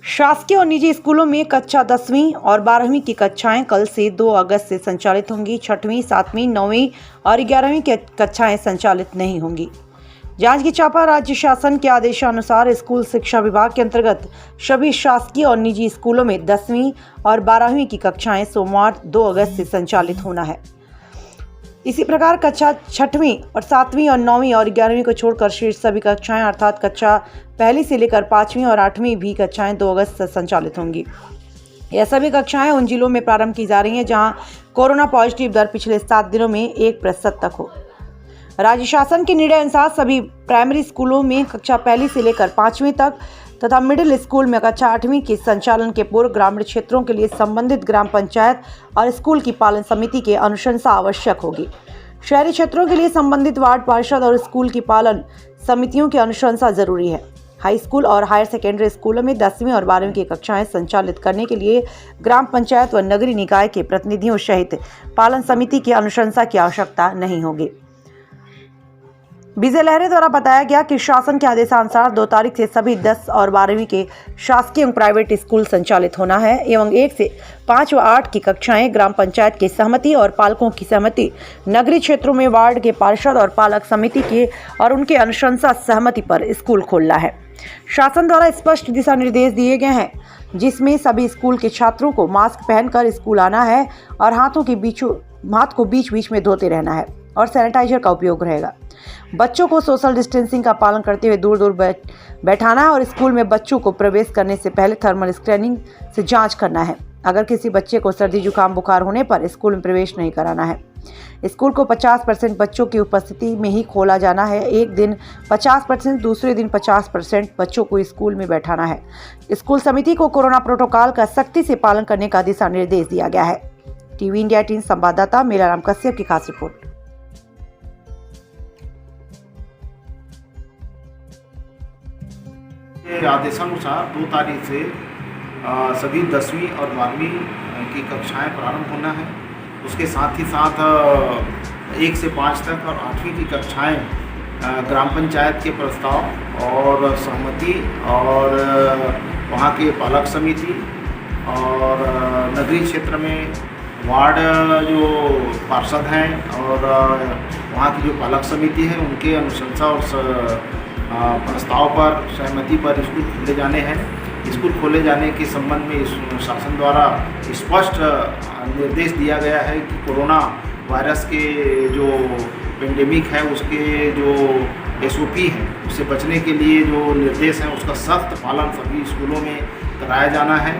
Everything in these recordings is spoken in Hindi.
शासकीय और निजी स्कूलों में कक्षा 10वीं और 12वीं की कक्षाएं कल से 2 अगस्त से संचालित होंगी। 6वीं, 7वीं, 9वीं और 11वीं की कक्षाएं संचालित नहीं होंगी। जांजगीर चांपा राज्य शासन के आदेशानुसार स्कूल शिक्षा विभाग के अंतर्गत सभी शासकीय और निजी स्कूलों में 10वीं और 12वीं की कक्षाएं सोमवार 2 अगस्त से संचालित होना है। इसी प्रकार कक्षा 6वीं और 7वीं और 9वीं और 11वीं को छोड़कर शेष सभी कक्षाएं अर्थात कक्षा पहली से लेकर 5वीं और 8वीं भी कक्षाएं 2 अगस्त से संचालित होंगी। यह सभी कक्षाएं उन जिलों में प्रारंभ की जा रही हैं जहां कोरोना पॉजिटिव दर पिछले 7 दिनों में 1% तक हो। राज्य शासन के निर्णय अनुसार सभी प्राइमरी स्कूलों में कक्षा पहली से लेकर 5वीं तक तथा मिडिल स्कूल में कक्षा 8वीं के संचालन के पूर्व ग्रामीण क्षेत्रों के लिए संबंधित ग्राम पंचायत और स्कूल की पालन समिति की अनुशंसा आवश्यक होगी। शहरी क्षेत्रों के लिए संबंधित वार्ड पार्षद और स्कूल की पालन समितियों की अनुशंसा जरूरी है। हाई स्कूल और हायर सेकेंडरी स्कूलों में 10वीं और 12वीं की कक्षाएं संचालित करने के लिए ग्राम पंचायत व नगरीय निकाय के प्रतिनिधियों सहित पालन समिति की अनुशंसा की आवश्यकता नहीं होगी। विजय लहरे द्वारा बताया गया कि शासन के आदेशानुसार 2 तारीख से सभी 10 और 12वीं के शासकीय एवं प्राइवेट स्कूल संचालित होना है एवं 1 से 5 व 8 की कक्षाएं ग्राम पंचायत की सहमति और पालकों की सहमति, नगरीय क्षेत्रों में वार्ड के पार्षद और पालक समिति के और उनके अनुशंसा सहमति पर स्कूल खोलना है। शासन द्वारा स्पष्ट दिशा निर्देश दिए गए हैं जिसमें सभी स्कूल के छात्रों को मास्क पहनकर स्कूल आना है और हाथ को बीच बीच में धोते रहना है और सैनिटाइजर का उपयोग रहेगा। बच्चों को सोशल डिस्टेंसिंग का पालन करते हुए दूर दूर बैठाना है और स्कूल में बच्चों को प्रवेश करने से पहले थर्मल स्कैनिंग से जांच करना है। अगर किसी बच्चे को सर्दी जुकाम बुखार होने पर स्कूल में प्रवेश नहीं कराना है। स्कूल को 50% बच्चों की उपस्थिति में ही खोला जाना है। एक दिन 50%, दूसरे दिन 50% बच्चों को स्कूल में बैठाना है। स्कूल समिति को कोरोना प्रोटोकॉल का सख्ती से पालन करने का दिशा निर्देश दिया गया है। टीवी इंडिया 18 संवाददाता मेलाराम कश्यप की खास रिपोर्ट। आदेशानुसार 2 तारीख से सभी 10वीं और 12वीं की कक्षाएं प्रारंभ होना है। उसके साथ ही साथ 1 से 5 तक और 8वीं की कक्षाएं ग्राम पंचायत के प्रस्ताव और सहमति और वहां के पालक समिति और नगरीय क्षेत्र में वार्ड जो पार्षद हैं और वहां की जो पालक समिति है उनके अनुशंसा और प्रस्ताव पर सहमति पर स्कूल खोले जाने हैं। स्कूल खोले जाने के संबंध में शासन द्वारा स्पष्ट निर्देश दिया गया है कि कोरोना वायरस के जो पेंडेमिक है उसके जो SOP है उससे बचने के लिए जो निर्देश हैं उसका सख्त पालन सभी स्कूलों में कराया जाना है,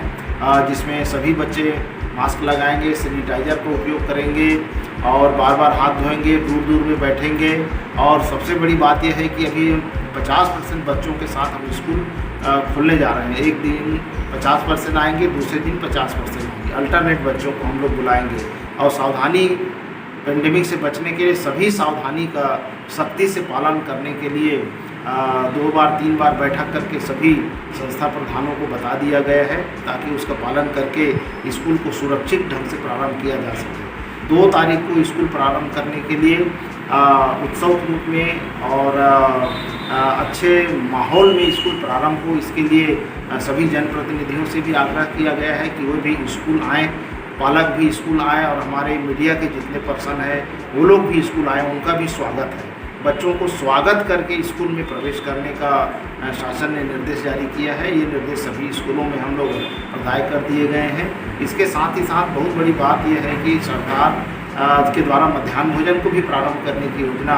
जिसमें सभी बच्चे मास्क लगाएंगे, सैनिटाइजर का उपयोग करेंगे और बार बार हाथ धोएंगे, दूर दूर में बैठेंगे। और सबसे बड़ी बात यह है कि अभी 50% बच्चों के साथ हम स्कूल खोलने जा रहे हैं। एक दिन 50% आएंगे, दूसरे दिन 50% आएंगे। अल्टरनेट बच्चों को हम लोग बुलाएंगे और सावधानी पेंडेमिक से बचने के लिए सभी सावधानी का सख्ती से पालन करने के लिए 2 बार 3 बार बैठक करके सभी संस्था प्रधानों को बता दिया गया है ताकि उसका पालन करके स्कूल को सुरक्षित ढंग से प्रारंभ किया जा सके। 2 तारीख को स्कूल प्रारंभ करने के लिए उत्सव रूप में और अच्छे माहौल में स्कूल प्रारंभ हो, इसके लिए सभी जनप्रतिनिधियों से भी आग्रह किया गया है कि वो भी स्कूल आएँ, पालक भी स्कूल आए और हमारे मीडिया के जितने पर्सन हैं वो लोग भी स्कूल आए, उनका भी स्वागत है। बच्चों को स्वागत करके स्कूल में प्रवेश करने का शासन ने निर्देश जारी किया है। ये निर्देश सभी स्कूलों में हम लोग प्रदाय कर दिए गए हैं। इसके साथ ही साथ बहुत बड़ी बात यह है कि सरकार के द्वारा मध्याह्न भोजन को भी प्रारंभ करने की योजना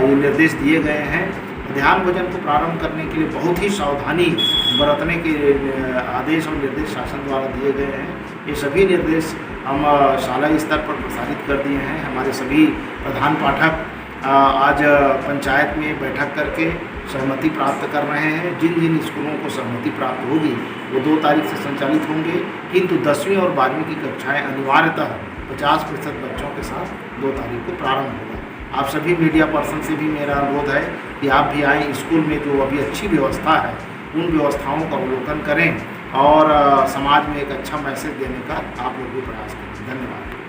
ये निर्देश दिए गए हैं। मध्याह्न भोजन को प्रारंभ करने के लिए बहुत ही सावधानी बरतने के आदेश और निर्देश शासन द्वारा दिए गए हैं। ये सभी निर्देश हम शाला स्तर पर प्रसारित कर दिए हैं। हमारे सभी प्रधान पाठक आज पंचायत में बैठक करके सहमति प्राप्त कर रहे हैं। जिन जिन स्कूलों को सहमति प्राप्त होगी वो 2 तारीख से संचालित होंगे, किंतु 10वीं और 12वीं की कक्षाएं अनिवार्यतः 50% बच्चों के साथ 2 तारीख को प्रारंभ होगा। आप सभी मीडिया पर्सन से भी मेरा अनुरोध है कि आप भी आएँ, स्कूल में जो अभी अच्छी व्यवस्था है उन व्यवस्थाओं का अवलोकन करें और समाज में एक अच्छा मैसेज देने का आप लोग भी प्रयास करें।